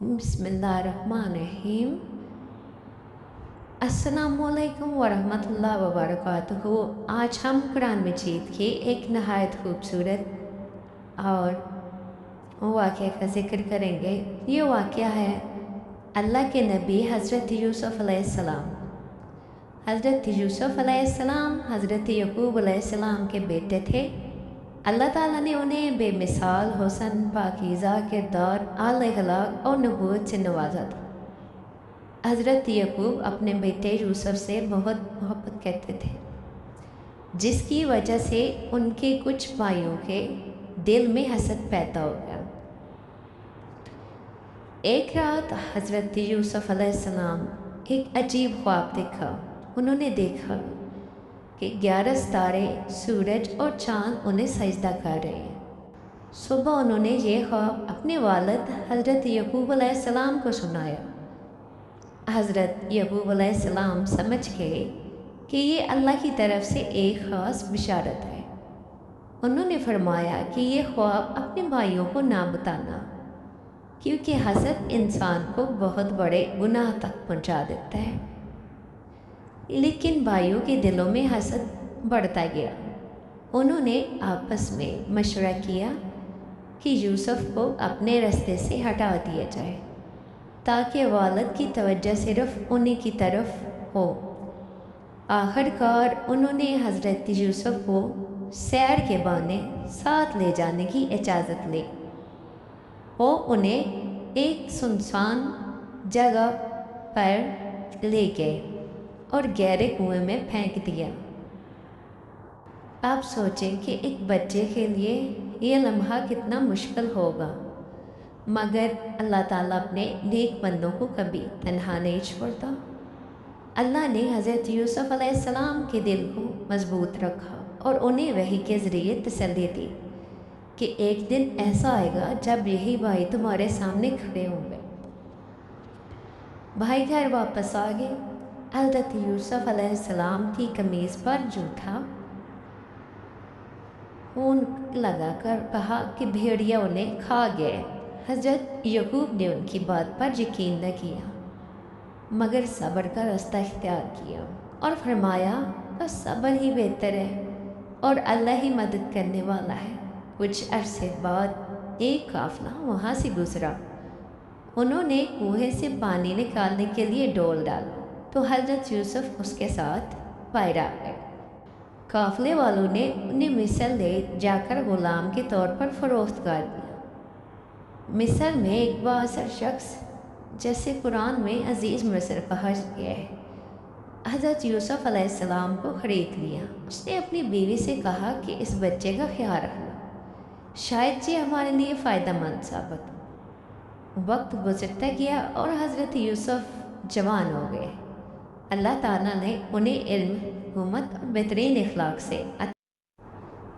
बिस्मिल्लाहिर्रहमानिर्रहीम। अस्सलामुअलैकुम वरहमतुल्लाहि वबरकातुहू। आज हम कुरान मजीद के एक नहायत खूबसूरत और वाक़या का ज़िक्र करेंगे। ये वाक़या है अल्लाह के नबी हज़रत यूसुफ़ अलैहिस्सलाम। हज़रत यूसुफ़ अलैहिस्सलाम हज़रत यकूब अलैहिस्सलाम के बेटे थे। अल्लाह ताला ने उन्हें बेमिसाल हुस्न, पाकीज़ा किरदार, आला अखलाक और नबूवत से नवाजा था। हज़रत यकूब अपने बेटे यूसुफ से बहुत मोहब्बत करते थे, जिसकी वजह से उनके कुछ भाइयों के दिल में हसद पैदा हो गया। एक रात हज़रत यूसुफ अलैहिस्सलाम एक अजीब ख्वाब देखा। उन्होंने देखा कि 11 सितारे, सूरज और चाँद उन्हें सजदा कर रहे हैं। सुबह उन्होंने ये ख्वाब अपने वालिद हज़रत यकूब अलैहिस्सलाम को सुनाया। हज़रत यकूब अलैहिस्सलाम समझ गए कि ये अल्लाह की तरफ से एक ख़ास बिशारत है। उन्होंने फरमाया कि ये ख्वाब अपने भाइयों को ना बताना, क्योंकि हसद इंसान को बहुत बड़े गुनाह तक पहुंचा देता है। लेकिन भाइयों के दिलों में हसद बढ़ता गया। उन्होंने आपस में मशवरा किया कि यूसुफ को अपने रास्ते से हटा दिया जाए, ताकि वालिद की तवज्जो सिर्फ उन्हीं की तरफ हो। आखिरकार उन्होंने हज़रत यूसुफ को सैर के बहाने साथ ले जाने की इजाज़त ली। वो उन्हें एक सुनसान जगह पर ले गए और गहरे कुएं में फेंक दिया। आप सोचें कि एक बच्चे के लिए ये लम्हा कितना मुश्किल होगा, मगर अल्लाह ताला अपने नेक बंदों को कभी तन्हा नहीं छोड़ता। अल्लाह ने हज़रत यूसुफ अलैहिस्सलाम के दिल को मजबूत रखा और उन्हें वही के ज़रिए तसल्ली दी कि एक दिन ऐसा आएगा जब यही भाई तुम्हारे सामने खड़े होंगे। भाई घर वापस आ गए। हज़रत यूसुफ अलैहिस्सलाम की कमीज़ पर जूठा खून लगाकर कहा कि भेड़िया उन्हें खा गए। हज़रत यकूब ने उनकी बात पर यकीन न किया, मगर सब्र का रास्ता इख्तियार किया और फरमाया बस सब्र ही बेहतर है और अल्लाह ही मदद करने वाला है। कुछ अरसे बाद एक काफ़िला वहाँ से गुज़रा। उन्होंने कुएं से पानी निकालने के लिए डोल डाला तो हज़रत यूसुफ उसके साथ बाहर आ गए। काफ़िले वालों ने उन्हें मिस्र ले जाकर ग़ुलाम के तौर पर फ़रोख्त कर दिया। मिस्र में एक बाअसर शख्स, जैसे कुरान में अज़ीज़ मिस्र कहा गया है, हज़रत यूसुफ अलैहिस्सलाम को ख़रीद लिया। उसने अपनी बीवी से कहा कि इस बच्चे का ख्याल रखना, शायद ये हमारे लिए फ़ायदेमंद साबित हो। वक्त गुज़रता गया और हज़रत यूसुफ जवान हो गए। अल्लाह ताला ने उन्हें इल्म, हुकूमत और बेहतरीन इखलाक से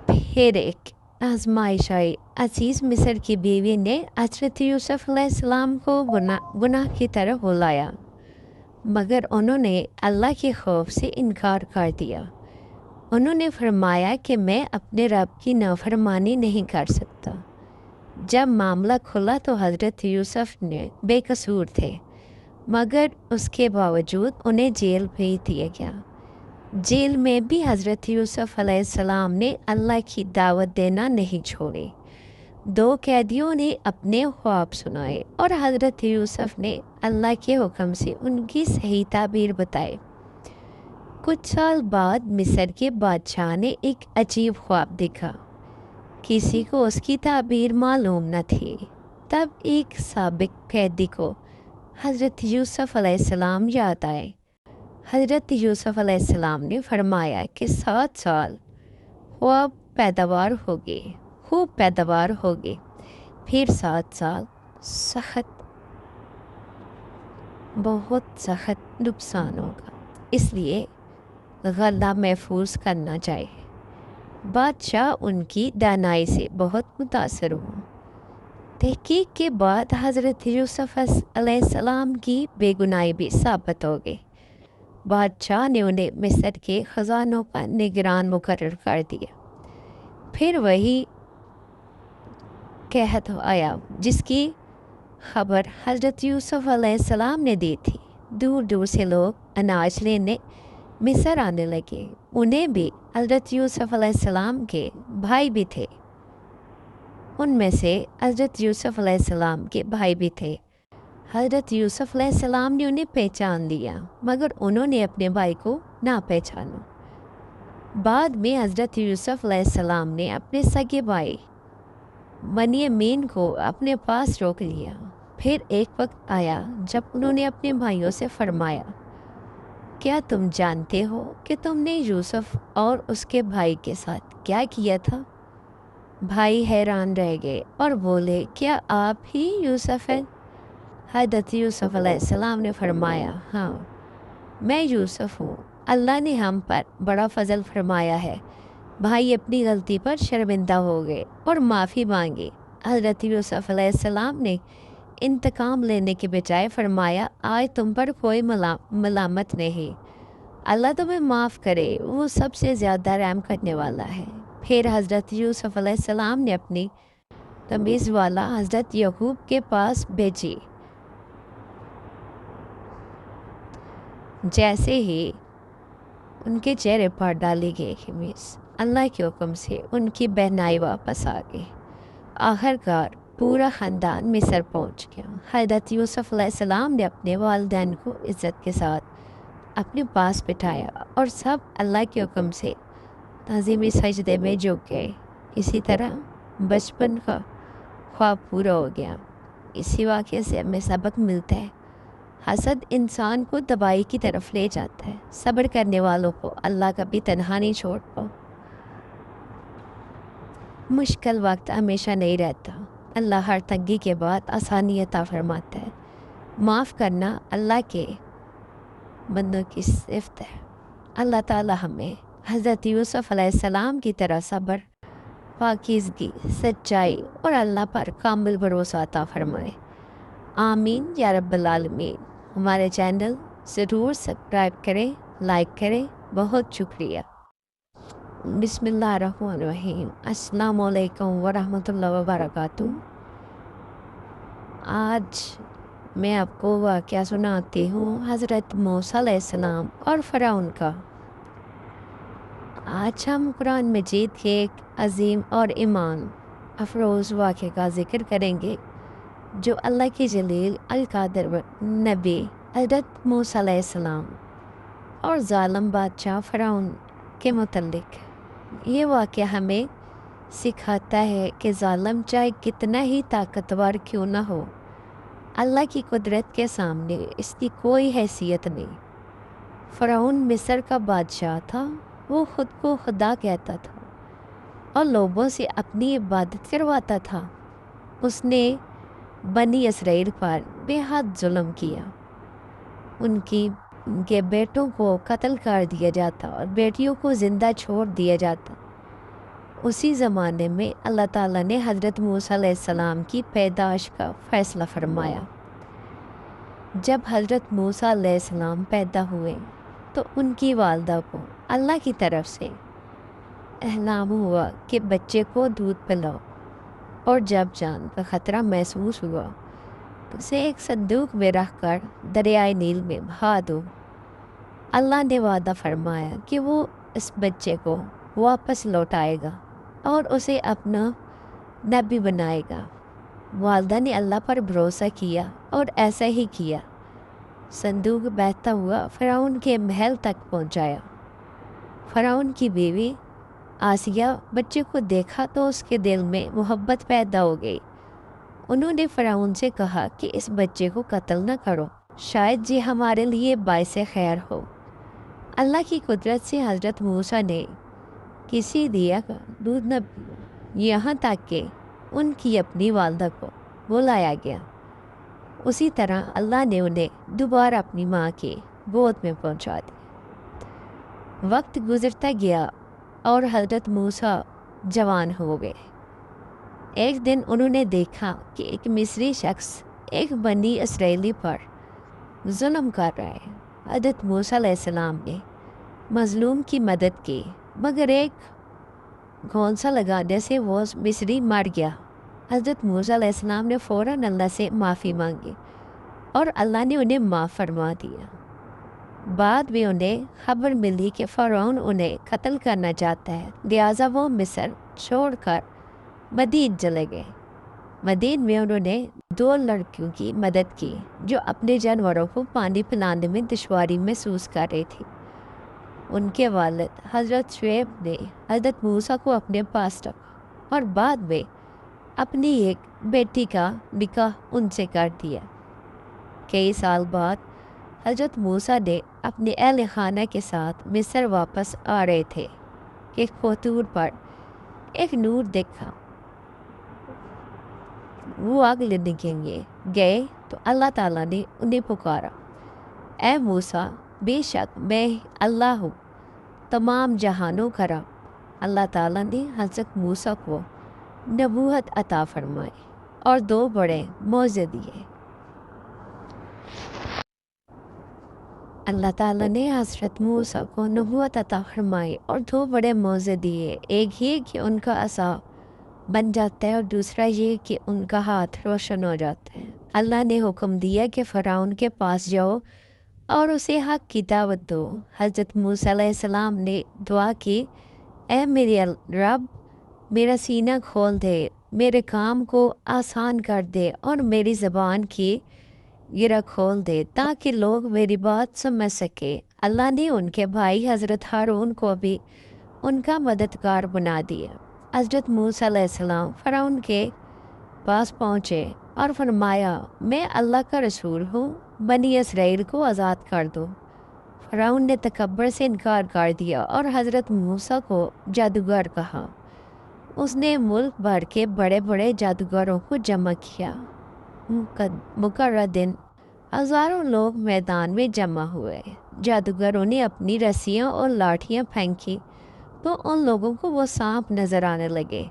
फिर एक आजमाइश आई। अजीज़ मिस्र की बीवी ने हज़रत यूसुफ अलैहिस्सलाम को गुनाह की तरफ बुलाया, मगर उन्होंने अल्लाह के खौफ से इनकार कर दिया। उन्होंने फरमाया कि मैं अपने रब की नाफरमानी नहीं कर सकता। जब मामला खुला तो हज़रत यूसुफ ने बेकसूर थे, मगर उसके बावजूद उन्हें जेल भेज दिया गया। जेल में भी हज़रत यूसुफ अलैहिस्सलाम ने अल्लाह की दावत देना नहीं छोड़ी। 2 कैदियों ने अपने ख्वाब सुनाए और हज़रत यूसुफ ने अल्लाह के हुक्म से उनकी सही ताबीर बताई। कुछ साल बाद मिस्र के बादशाह ने एक अजीब ख्वाब देखा। किसी को उसकी ताबीर मालूम न थी। तब एक साबिक कैदी को हज़रत यूसुफ अलैहिस्सलाम याद आए। हज़रत यूसुफ अलैहिस्सलाम ने फरमाया कि 7 साल ख्वाब पैदावार होगी, खूब पैदावार होगी, फिर 7 साल बहुत सख्त नुकसान होगा, इसलिए गला महफूज करना चाहिए। बादशाह उनकी दानाई से बहुत मुतासर हुआ। तहकीक के बाद हज़रत यूसुफ अलैहिस्सलाम की बेगुनाही भी साबित हो गई। बादशाह ने उन्हें मिस्र के ख़जानों का निगरान मुकर्रर कर दिया। फिर वही कहत आया जिसकी खबर हज़रत यूसुफ अलैहिस्सलाम ने दी थी। दूर दूर से लोग अनाज लेने मिस्र आने लगे। उन्हें भी हज़रत यूसुफ अलैहिस्सलाम के भाई भी थे। उनमें से हज़रत यूसुफ अलैहिस्सलाम के भाई भी थे। हज़रत यूसुफ अलैहिस्सलाम ने उन्हें पहचान लिया, मगर उन्होंने अपने भाई को ना पहचाना। बाद में हज़रत यूसुफ अलैहिस्सलाम ने अपने सगे भाई बनीयामीन को अपने पास रोक लिया। फिर एक वक्त आया जब उन्होंने अपने भाइयों से फरमाया, क्या तुम जानते हो कि तुमने यूसुफ और उसके भाई के साथ क्या किया था? भाई हैरान रह गए और बोले, क्या आप ही यूसुफ हैं? हज़रत यूसुफ अलैहिस्सलाम ने फरमाया, हाँ मैं यूसुफ हूँ। अल्लाह ने हम पर बड़ा फजल फरमाया है। भाई अपनी गलती पर शर्मिंदा हो गए और माफ़ी मांगी। हज़रत यूसुफ अलैहिस्सलाम ने इंतकाम लेने के बजाय फरमाया, आज तुम पर कोई मलामत नहीं, अल्लाह तुम्हें माफ़ करे, वो सबसे ज़्यादा रहम करने वाला है। फिर हज़रत यूसुफ अलैहिस्सलाम ने अपनी तमीज़ वाला हज़रत यकूब के पास भेजी। जैसे ही उनके चेहरे पर डाली गई खमीस, अल्लाह के हुक्म से उनकी बहनाई वापस आ गई। आखिरकार पूरा ख़ानदान मिस्र पहुंच गया। हज़रत यूसुफ अलैहिस्सलाम ने अपने वालिदैन को इज़्ज़त के साथ अपने पास बिठाया और सब अल्लाह के हुक्म से ताज़ीमी सजदे में झुक गए। इसी तरह बचपन का ख्वाब पूरा हो गया। इसी वाक़े से हमें सबक मिलता है, हसद इंसान को तबाही की तरफ ले जाता है। सब्र करने वालों को अल्लाह कभी तन्हा नहीं छोड़ता। मुश्किल वक्त हमेशा नहीं रहता। अल्लाह हर तंगी के बाद आसानी अता फरमाता है। माफ़ करना अल्लाह के बंदों की सिफ़त है। अल्लाह ताला हमें हज़रत यूसुफ अलैहिस्सलाम की तरह सब्र, पाकीज़गी, सच्चाई और अल्लाह पर कामिल भरोसा अता फरमाए। आमीन या रब्बल आलमीन। हमारे चैनल ज़रूर सब्सक्राइब करें, लाइक करें। बहुत शुक्रिया। बिस्मिल्लाहिर्रहमानिर्रहीम। अस्सलाम वालेकुम वरहमतुल्लाहि वबरकातुहू। आज मैं आपको वाक़या सुनाती हूँ हज़रत मूसा अलैहिस्सलाम और फ़िरौन का। आज हम कुरान मजीद के एक अजीम और ईमान अफरोज़ वाक़े का ज़िक्र करेंगे जो अल्लाह के जलील अल क़ादिर नबी हज़रत मूसा अलैहिस्सलाम और ज़ालिम बादशाह फ़िरौन के मुतल्लिक़। ये वाक़या हमें सिखाता है कि ज़ालिम चाहे कितना ही ताकतवर क्यों ना हो, अल्लाह की कुदरत के सामने इसकी कोई हैसियत नहीं। फ़िरौन मिस्र का बादशाह था। वो ख़ुद को खुदा कहता था और लोगों से अपनी इबादत करवाता था। उसने बनी इसराइल पर बेहद जुल्म किया। उनके बेटों को कत्ल कर दिया जाता और बेटियों को ज़िंदा छोड़ दिया जाता। उसी ज़माने में अल्लाह ताला ने हज़रत मूसा अलैहिस्सलाम की पैदाइश का फ़ैसला फरमाया। जब हज़रत मूसा अलैहिस्सलाम पैदा हुए तो उनकी वालदा को अल्लाह की तरफ से एहलाम हुआ कि बच्चे को दूध पिलाओ, और जब जान का ख़तरा महसूस हुआ तो उसे एक संदूक में रख कर दरियाए नील में बहा दो। अल्लाह ने वादा फरमाया कि वो इस बच्चे को वापस लौटाएगा और उसे अपना नबी बनाएगा। वालदा ने अल्लाह पर भरोसा किया और ऐसा ही किया। संदूक बहता हुआ फ़िरौन के महल तक पहुंचाया। फ़िरौन की बीवी आसिया बच्चे को देखा तो उसके दिल में मोहब्बत पैदा हो गई। उन्होंने फ़िरौन से कहा कि इस बच्चे को कत्ल न करो, शायद ये हमारे लिए बाइसे खैर हो। अल्लाह की कुदरत से हज़रत मूसा ने किसी दिया का दूध न पिया, यहाँ तक कि उनकी अपनी वालदा को बुलाया गया। उसी तरह अल्लाह ने उन्हें दोबारा अपनी माँ की गोद में पहुँचा दिया। वक्त गुज़रता गया और हज़रत मूसा जवान हो गए। एक दिन उन्होंने देखा कि एक मिस्री शख्स एक बनी इसराइली पर जुल्म कर रहा है। हज़रत मूसा अलैहिस्सलाम ने मज़लूम की मदद की, मगर एक घोंसा लगाने से वो मिस्री मर गया। حضرت موسیٰ علیہ السلام نے فوراً اللہ سے معافی مانگی اور اللہ نے انہیں معاف فرما دیا۔ بعد میں انہیں خبر ملی کہ فرعون انہیں قتل کرنا چاہتا ہے، لہٰذا وہ مصر چھوڑ کر مدین چلے گئے۔ مدین میں انہوں نے 2 لڑکیوں کی مدد کی جو اپنے جانوروں کو پانی پلانے میں دشواری محسوس کر رہی تھی۔ ان کے والد حضرت شعیب نے حضرت موسیٰ کو اپنے پاس رکھا اور بعد میں اپنی ایک بیٹی کا نکاح ان سے کر دیا۔ کئی سال بعد حضرت موسیٰ نے اپنے اہل خانہ کے ساتھ مصر واپس آ رہے تھے کہ خطور پر ایک نور دیکھا۔ وہ آگ لینے کے لیے گئے تو اللہ تعالیٰ نے انہیں پکارا، اے موسیٰ، بے شک میں اللہ ہوں، تمام جہانوں کا رب۔ اللہ تعالیٰ نے حضرت موسیٰ کو نبوت عطا فرمائی اور 2 بڑے معجزے دیے۔ اللہ تعالیٰ نے حضرت موسیٰ کو نبوت عطا فرمائی اور 2 بڑے معجزے دیے۔ ایک یہ کہ ان کا عصا بن جاتا ہے اور دوسرا یہ کہ ان کا ہاتھ روشن ہو جاتا ہے۔ اللہ نے حکم دیا کہ فرعون کے پاس جاؤ اور اسے حق کی دعوت دو۔ حضرت موسیٰ علیہ السلام نے دعا کی، اے میرے رب، میرا سینہ کھول دے، میرے کام کو آسان کر دے اور میری زبان کی گرہ کھول دے تاکہ لوگ میری بات سمجھ سکے۔ اللہ نے ان کے بھائی حضرت ہارون کو بھی ان کا مددگار بنا دیا۔ حضرت موسیٰ علیہ السلام فرعون کے پاس پہنچے اور فرمایا، میں اللہ کا رسول ہوں، بنی اسرائیل کو آزاد کر دو۔ فرعون نے تکبر سے انکار کر دیا اور حضرت موسیٰ کو جادوگر کہا۔ اس نے ملک بھر کے بڑے بڑے جادوگروں کو جمع کیا۔ مقررہ دن ہزاروں لوگ میدان میں جمع ہوئے۔ جادوگروں نے اپنی رسیاں اور لاٹھیاں پھینکی تو ان لوگوں کو وہ سانپ نظر آنے لگے۔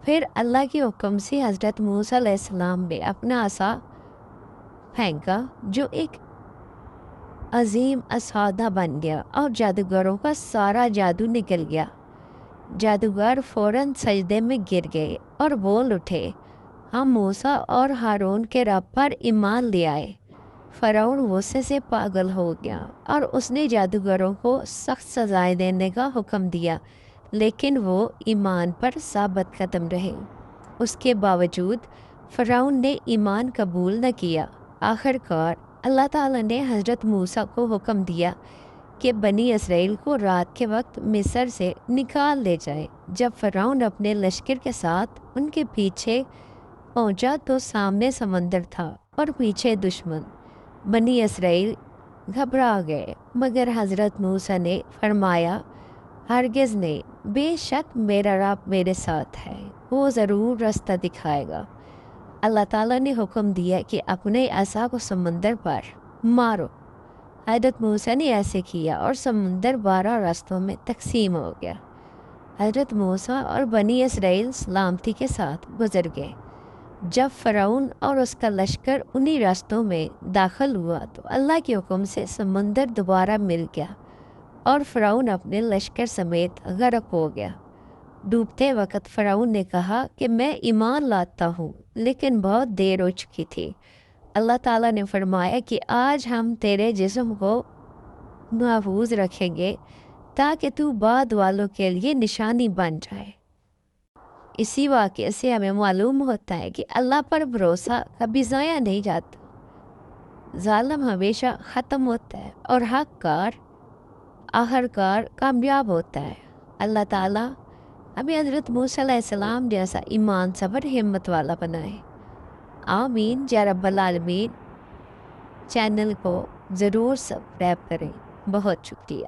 پھر اللہ کے حکم سے حضرت موسیٰ علیہ السلام نے اپنا عصا پھینکا جو ایک عظیم اسودہ بن گیا اور جادوگروں کا سارا جادو نکل گیا۔ جادوگر فوراً سجدے میں گر گئے اور بول اٹھے، ہم موسیٰ اور ہارون کے رب پر ایمان لے آئے۔ فرعون غصے سے پاگل ہو گیا اور اس نے جادوگروں کو سخت سزائیں دینے کا حکم دیا، لیکن وہ ایمان پر ثابت قدم رہے۔ اس کے باوجود فرعون نے ایمان قبول نہ کیا۔ آخر کار اللہ تعالیٰ نے حضرت موسیٰ کو حکم دیا کہ بنی اسرائیل کو رات کے وقت مصر سے نکال لے جائے۔ جب فرعون اپنے لشکر کے ساتھ ان کے پیچھے پہنچا تو سامنے سمندر تھا اور پیچھے دشمن۔ بنی اسرائیل گھبرا گئے، مگر حضرت موسیٰ نے فرمایا، ہرگز نہیں، بے شک میرا رب میرے ساتھ ہے، وہ ضرور راستہ دکھائے گا۔ اللہ تعالیٰ نے حکم دیا کہ اپنے عصا کو سمندر پر مارو۔ حضرت موسیٰ نے ایسے کیا اور سمندر 12 راستوں میں تقسیم ہو گیا۔ حضرت موسیٰ اور بنی اسرائیل سلامتی کے ساتھ گزر گئے۔ جب فرعون اور اس کا لشکر انہی راستوں میں داخل ہوا تو اللہ کے حکم سے سمندر دوبارہ مل گیا اور فرعون اپنے لشکر سمیت غرق ہو گیا۔ ڈوبتے وقت فرعون نے کہا کہ میں ایمان لاتا ہوں، لیکن بہت دیر ہو چکی تھی۔ اللہ تعالیٰ نے فرمایا کہ آج ہم تیرے جسم کو محفوظ رکھیں گے تاکہ تو بعد والوں کے لیے نشانی بن جائے۔ اسی واقعے سے ہمیں معلوم ہوتا ہے کہ اللہ پر بھروسہ کبھی ضائع نہیں جاتا۔ ظالم ہمیشہ ختم ہوتا ہے اور حق کار آخرکار کامیاب ہوتا ہے۔ اللہ تعالیٰ ہمیں حضرت موسیٰ علیہ السلام جیسا ایمان، صبر، ہمت والا بنائے۔ آمین یا رب العالمین۔ چینل کو ضرور سبسکرائب کریں۔ بہت شکریہ۔